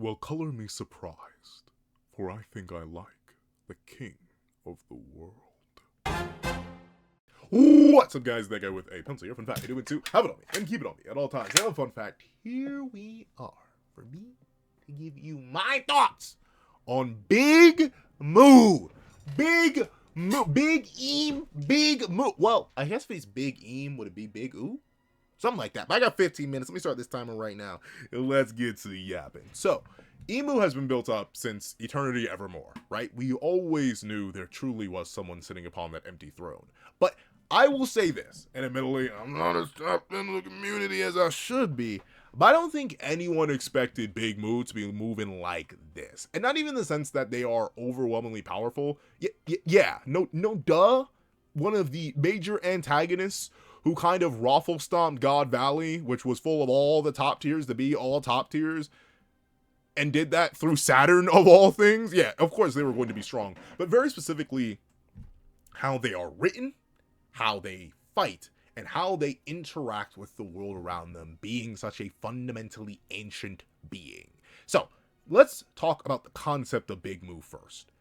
Well, color me surprised, for I think I like the king of the world. What's up, guys? That guy with a pencil here. Fun fact, I do it too. Have it on me and keep it on me at all times. Now, fun fact, here we are for me to give you my thoughts on Big Moo. Big Moo. Big Eam. Big Moo. Well, I guess if it's Big Eam, would it be Big Ooh? Something like that. But I got 15 minutes. Let me start this timer right now. Let's get to yapping. So, Imu has been built up since eternity evermore, right? We always knew there truly was someone sitting upon that empty throne. But I will say this, and admittedly, I'm not as top in the community as I should be, but I don't think anyone expected Big Moo to be moving like this. And not even in the sense that they are overwhelmingly powerful. No, duh. One of the major antagonists who kind of raffle stomped God Valley, which was full of all the top tiers to be all top tiers, and did that through Saturn of all things. Yeah, of course they were going to be strong, but very specifically how they are written, how they fight, and how they interact with the world around them, being such a fundamentally ancient being. So let's talk about the concept of Big Moo first.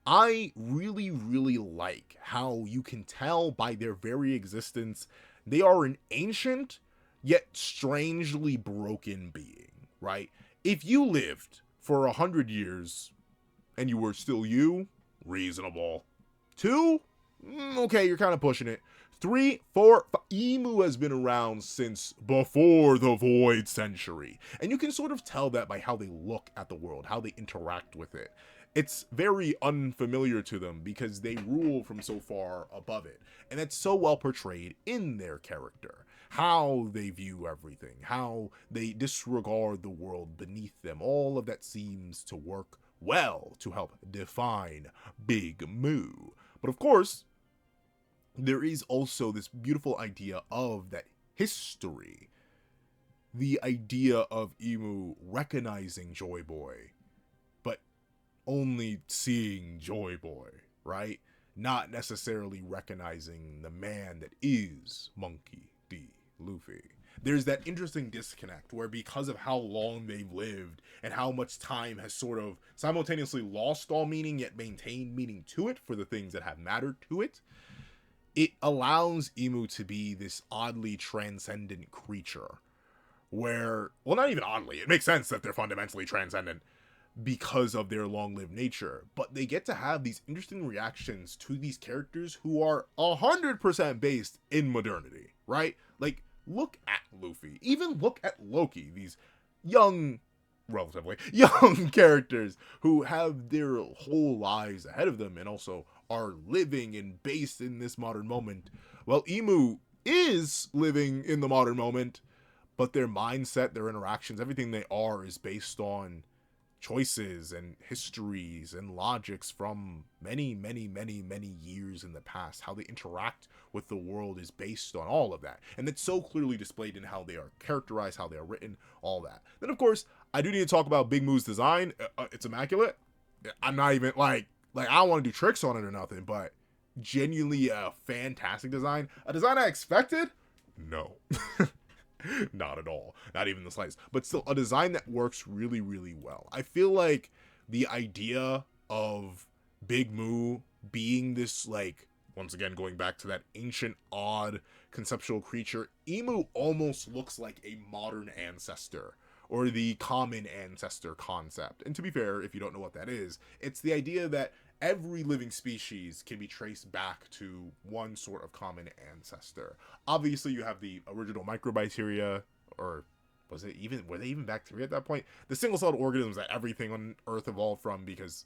I really like how you can tell by their very existence they are an ancient yet strangely broken being, right? If you lived for 100 years and you were still you, reasonable. 2, okay, you're kind of pushing it. 3, 4, 5. Emu has been around since before the Void Century. And you can sort of tell that by how they look at the world, how they interact with it. It's very unfamiliar to them because they rule from so far above it. And it's so well portrayed in their character. How they view everything, how they disregard the world beneath them. All of that seems to work well to help define Big Moo. But of course, there is also this beautiful idea of that history. The idea of Emu recognizing Joy Boy, but only seeing Joy Boy, right? Not necessarily recognizing the man that is Monkey D. Luffy. There's that interesting disconnect where because of how long they've lived and how much time has sort of simultaneously lost all meaning yet maintained meaning to it for the things that have mattered to it, it allows Emu to be this oddly transcendent creature where, well, not even oddly, it makes sense that they're fundamentally transcendent because of their long-lived nature, but they get to have these interesting reactions to these characters who are 100% based in modernity, right? Like, look at Luffy, even look at Loki, these relatively young characters who have their whole lives ahead of them and also are living and based in this modern moment. Well, Emu is living in the modern moment, but their mindset, their interactions, everything they are is based on choices and histories and logics from many years in the past. How they interact with the world is based on all of that, and it's so clearly displayed in how they are characterized, how they are written, all that. Then of course I do need to talk about Big Moo's design. It's immaculate. I'm not even like I don't want to do tricks on it or nothing, but genuinely a fantastic design. A design I expected? No. Not at all. Not even the slightest. But still, a design that works really well. I feel like the idea of Big Moo being this, like, once again, going back to that ancient, odd, conceptual creature, Emu almost looks like a modern ancestor, or the common ancestor concept. And to be fair, if you don't know what that is, it's the idea that every living species can be traced back to one sort of common ancestor. Obviously, you have the original microbacteria, or were they even bacteria at that point? The single-celled organisms that everything on Earth evolved from because,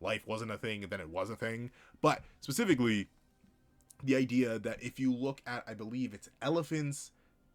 life wasn't a thing and then it was a thing. But specifically, the idea that if you look at, I believe it's elephants,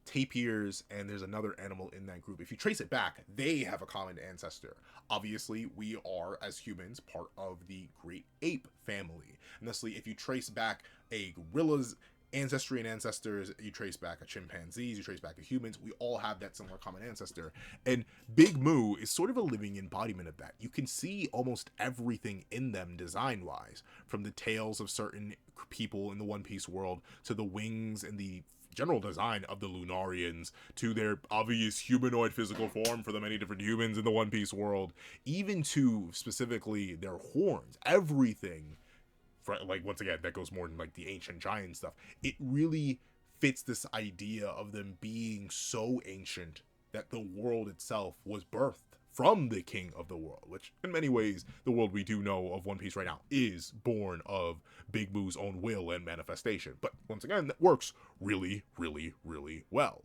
tapirs, and there's another animal in that group. If you trace it back, they have a common ancestor. Obviously, we are, as humans, part of the great ape family. And thusly, if you trace back a gorilla's ancestry and ancestors, you trace back a chimpanzees, you trace back a humans, we all have that similar common ancestor. And Big Moo is sort of a living embodiment of that. You can see almost everything in them design-wise, from the tails of certain people in the One Piece world to the wings and the general design of the Lunarians, to their obvious humanoid physical form for the many different humans in the One Piece world, even to specifically their horns, everything, like, once again, that goes more than like the ancient giant stuff. It really fits this idea of them being so ancient that the world itself was birthed from the king of the world, which in many ways, the world we do know of One Piece right now is born of Big Moo's own will and manifestation. But once again, that works really, really, really well.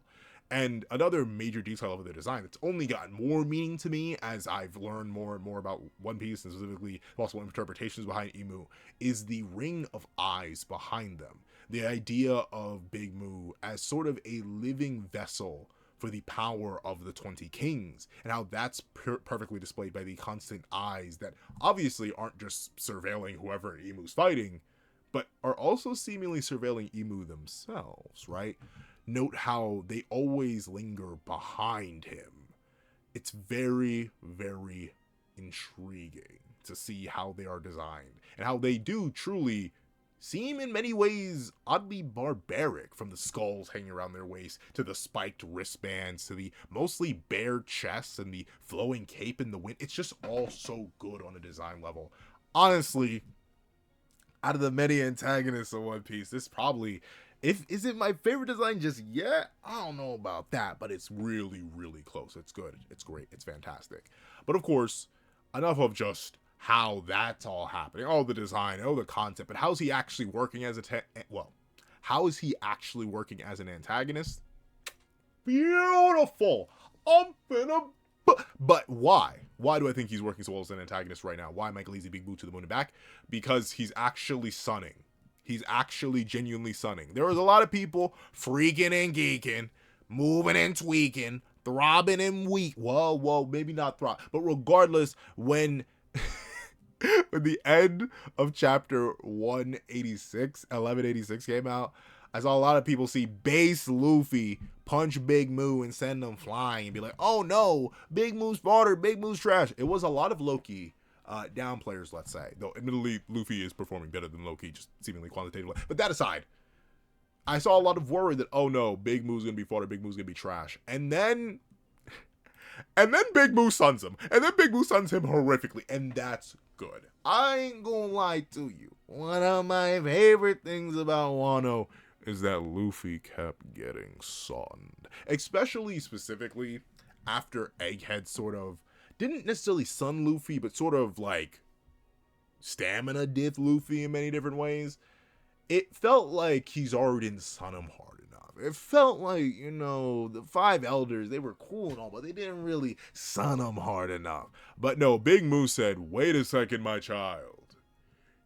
And another major detail of their design that's only gotten more meaning to me as I've learned more and more about One Piece, and specifically possible interpretations behind Imu, is the ring of eyes behind them. The idea of Big Moo as sort of a living vessel for the power of the 20 kings, and how that's perfectly displayed by the constant eyes that obviously aren't just surveilling whoever Imu's fighting, but are also seemingly surveilling Imu themselves, right? Note how they always linger behind him. It's very, very intriguing to see how they are designed, and how they do truly seem in many ways oddly barbaric, from the skulls hanging around their waist, to the spiked wristbands, to the mostly bare chests and the flowing cape in the wind. It's just all so good on a design level. Honestly, out of the many antagonists of One Piece, this probably, is it my favorite design just yet? I don't know about that, but it's really, really close. It's good. It's great. It's fantastic. But of course, enough of just how that's all happening, the design, the concept, but how's he actually working as how is he actually working as an antagonist? Beautiful. But why? Why do I think he's working so well as an antagonist right now? Why Michael Easy Big Boo to the moon and back? Because he's actually sunning. He's actually genuinely sunning. There was a lot of people freaking and geeking, moving and tweaking, throbbing and weak. Whoa, maybe not throb. But regardless, when when the end of chapter 1186 came out, I saw a lot of people see base Luffy punch Big Moo and send them flying and be like, oh no, Big Moo's fodder, Big Moo's trash. It was a lot of Loki down players, let's say. Though admittedly, Luffy is performing better than Loki, just seemingly quantitatively. But that aside, I saw a lot of worry that, oh no, Big Moo's gonna be fodder, Big Moo's gonna be trash. And then Big Moo suns him. And then Big Moo suns him horrifically. And that's good. I ain't gonna lie to you. One of my favorite things about Wano is that Luffy kept getting sunned. Especially specifically after Egghead sort of didn't necessarily sun Luffy, but sort of like stamina diff Luffy in many different ways. It felt like he's already didn't sun him hard enough. It felt like, the five elders, they were cool and all, but they didn't really sun him hard enough. But no, Big Moo said, wait a second, my child.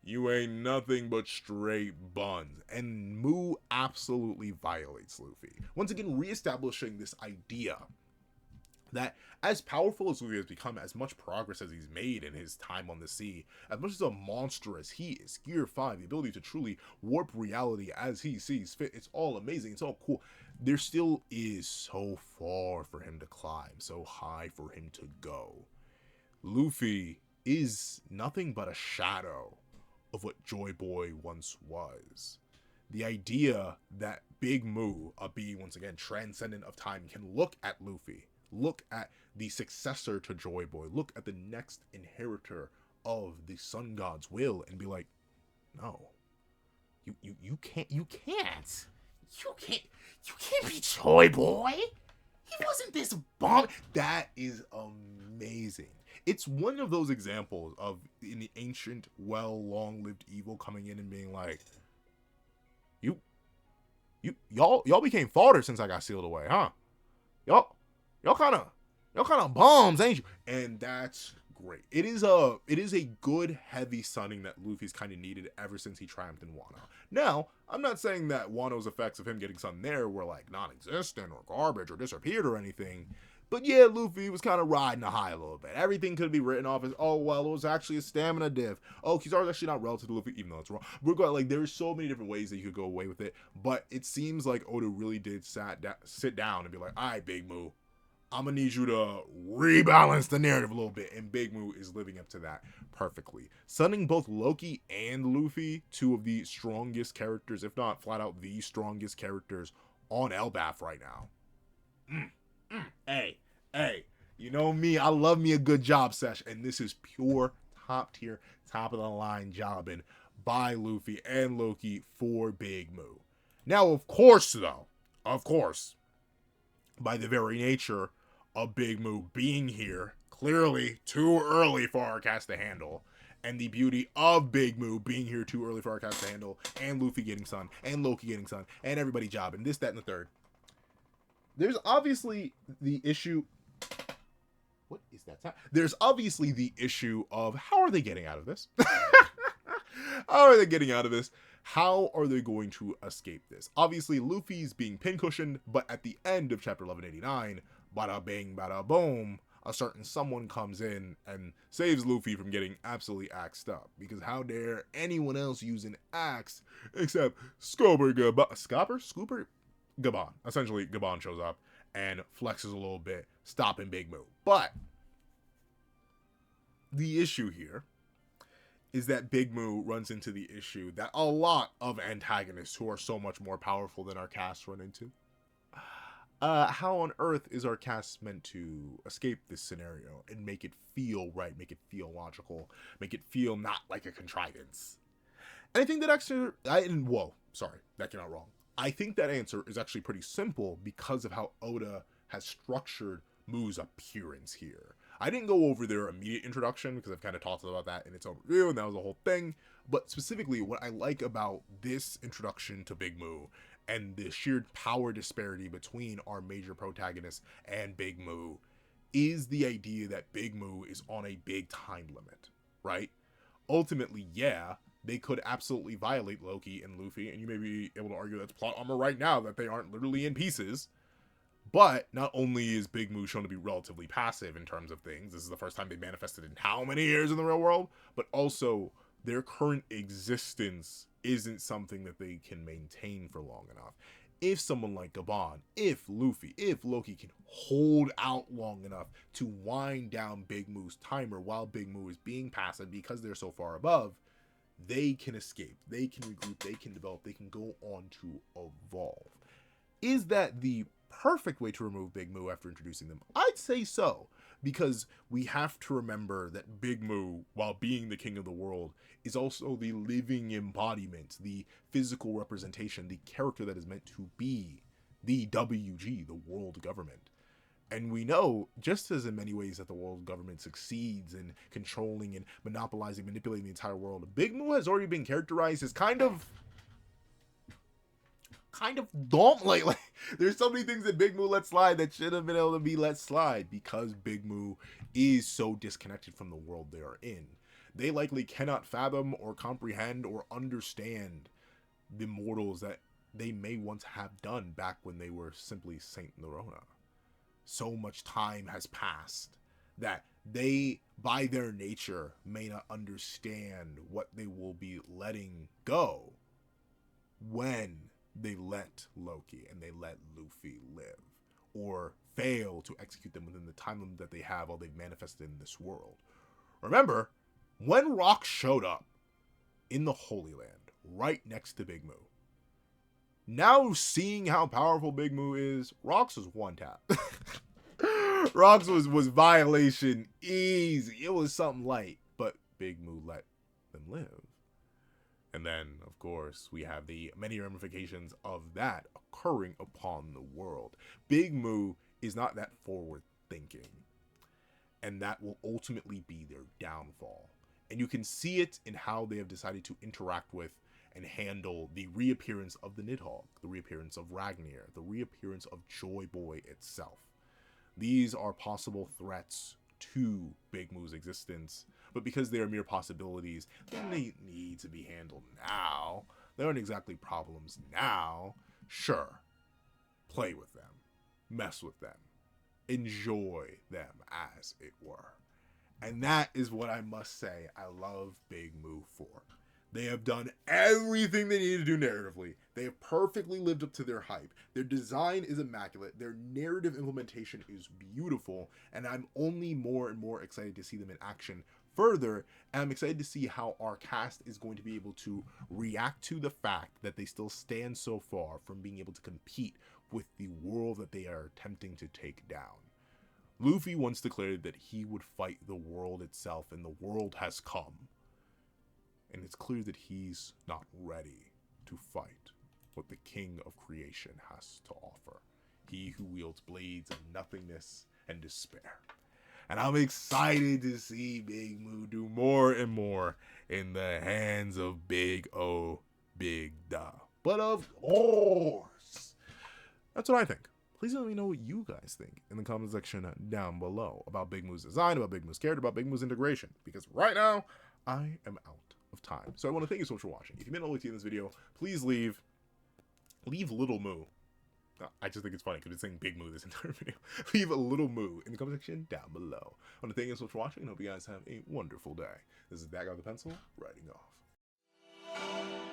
You ain't nothing but straight buns. And Moo absolutely violates Luffy. Once again, reestablishing this idea that as powerful as Luffy has become, as much progress as he's made in his time on the sea, as much as a monster as he is, Gear 5, the ability to truly warp reality as he sees fit, it's all amazing, it's all cool. There still is so far for him to climb, so high for him to go. Luffy is nothing but a shadow of what Joy Boy once was. The idea that Big Moo, a being once again transcendent of time, can look at Luffy, look at the successor to Joy Boy, look at the next inheritor of the Sun God's will, and be like, no, you can't be Joy Boy. He wasn't this bomb. That is amazing. It's one of those examples of in the ancient, long-lived evil coming in and being like, y'all became fodder since I got sealed away, huh? Y'all kind of bombs, ain't you? And that's great. It is a good heavy sunning that Luffy's kind of needed ever since he triumphed in Wano. Now, I'm not saying that Wano's effects of him getting sun there were like non-existent or garbage or disappeared or anything. But yeah, Luffy was kind of riding a high a little bit. Everything could be written off as, oh, well, it was actually a stamina diff. Oh, Kizaru's actually not relative to Luffy, even though it's wrong. We're going, like, there's so many different ways that you could go away with it. But it seems like Oda really did sit down and be like, all right, Big Moo, I'm going to need you to rebalance the narrative a little bit. And Big Moo is living up to that perfectly. Sunning both Loki and Luffy, two of the strongest characters, if not flat out the strongest characters on Elbaf right now. Hey, you know me, I love me a good job sesh, and this is pure top tier, top of the line jobbing by Luffy and Loki for Big Moo. Now, of course, by the very nature of Big Moo being here, clearly too early for our cast to handle, and the beauty of Big Moo being here too early for our cast to handle, and Luffy getting sun, and Loki getting sun, and everybody jobbing, this, that, and the third. There's obviously the issue... What is that? There's obviously the issue of how are they getting out of this? How are they getting out of this? How are they going to escape this? Obviously, Luffy's being pincushioned, but at the end of chapter 1189, bada bing, bada boom, a certain someone comes in and saves Luffy from getting absolutely axed up. Because how dare anyone else use an axe except Scooper Gabon. Essentially, Gabon shows up and flexes a little bit, stopping Big Moo. But the issue here is that Big Moo runs into the issue that a lot of antagonists who are so much more powerful than our cast run into. How on earth is our cast meant to escape this scenario and make it feel right, make it feel logical, make it feel not like a contrivance? And I think that actually, that came out wrong. I think that answer is actually pretty simple because of how Oda has structured Moo's appearance here. I didn't go over their immediate introduction because I've kind of talked about that in its own review, and that was the whole thing. But specifically, what I like about this introduction to Big Moo and the sheer power disparity between our major protagonist and Big Moo is the idea that Big Moo is on a big time limit, right? Ultimately, yeah, they could absolutely violate Loki and Luffy, and you may be able to argue that's plot armor right now, that they aren't literally in pieces. But not only is Big Moo shown to be relatively passive in terms of things, this is the first time they manifested in how many years in the real world, but also their current existence isn't something that they can maintain for long enough. If someone like Gabon, if Luffy, if Loki can hold out long enough to wind down Big Moo's timer while Big Moo is being passive because they're so far above, they can escape, they can regroup, they can develop, they can go on to evolve. Is that the perfect way to remove Big Moo after introducing them? I'd say so, because we have to remember that Big Moo, while being the king of the world, is also the living embodiment, the physical representation, the character that is meant to be the WG, the world government. And we know, just as in many ways that the world government succeeds in controlling and monopolizing, manipulating the entire world, Big Moo has already been characterized as kind of dumb. Like there's so many things that Big Moo let slide that should have been able to be let slide because Big Moo is so disconnected from the world they are in. They likely cannot fathom or comprehend or understand the mortals that they may once have done back when they were simply Saint Nerona. So much time has passed that they, by their nature, may not understand what they will be letting go when they let Loki and they let Luffy live, or fail to execute them within the time limit that they have while they've manifested in this world. Remember, when Rock showed up in the Holy Land, right next to Big Moo, now seeing how powerful Big Moo is, Rock's was one tap. Rock's was violation easy. It was something light, but Big Moo let them live. And then, of course, we have the many ramifications of that occurring upon the world. Big Moo is not that forward thinking, and that will ultimately be their downfall. And you can see it in how they have decided to interact with and handle the reappearance of the Nidhogg, the reappearance of Ragnir, the reappearance of Joy Boy itself. These are possible threats to Big Moo's existence, but because they are mere possibilities, they need to be handled now. They aren't exactly problems now. Sure, play with them, mess with them, enjoy them, as it were. And that is what I must say I love Big Moo for. They have done everything they need to do narratively. They have perfectly lived up to their hype. Their design is immaculate. Their narrative implementation is beautiful. And I'm only more and more excited to see them in action further. And I'm excited to see how our cast is going to be able to react to the fact that they still stand so far from being able to compete with the world that they are attempting to take down. Luffy once declared that he would fight the world itself, and the world has come. And it's clear that he's not ready to fight what the king of creation has to offer. He who wields blades of nothingness and despair. And I'm excited to see Big Moo do more and more in the hands of Big O, Big Da. But of course, that's what I think. Please let me know what you guys think in the comment section down below about Big Moo's design, about Big Moo's character, about Big Moo's integration. Because right now, I am out of time. So I want to thank you so much for watching. If you made it all the way to the end of this video, please leave Little Moo. I just think it's funny because it's saying Big Moo this entire video. Leave a Little Moo in the comment section down below. I want to thank you so much for watching and hope you guys have a wonderful day. This is that guy with the pencil, writing off.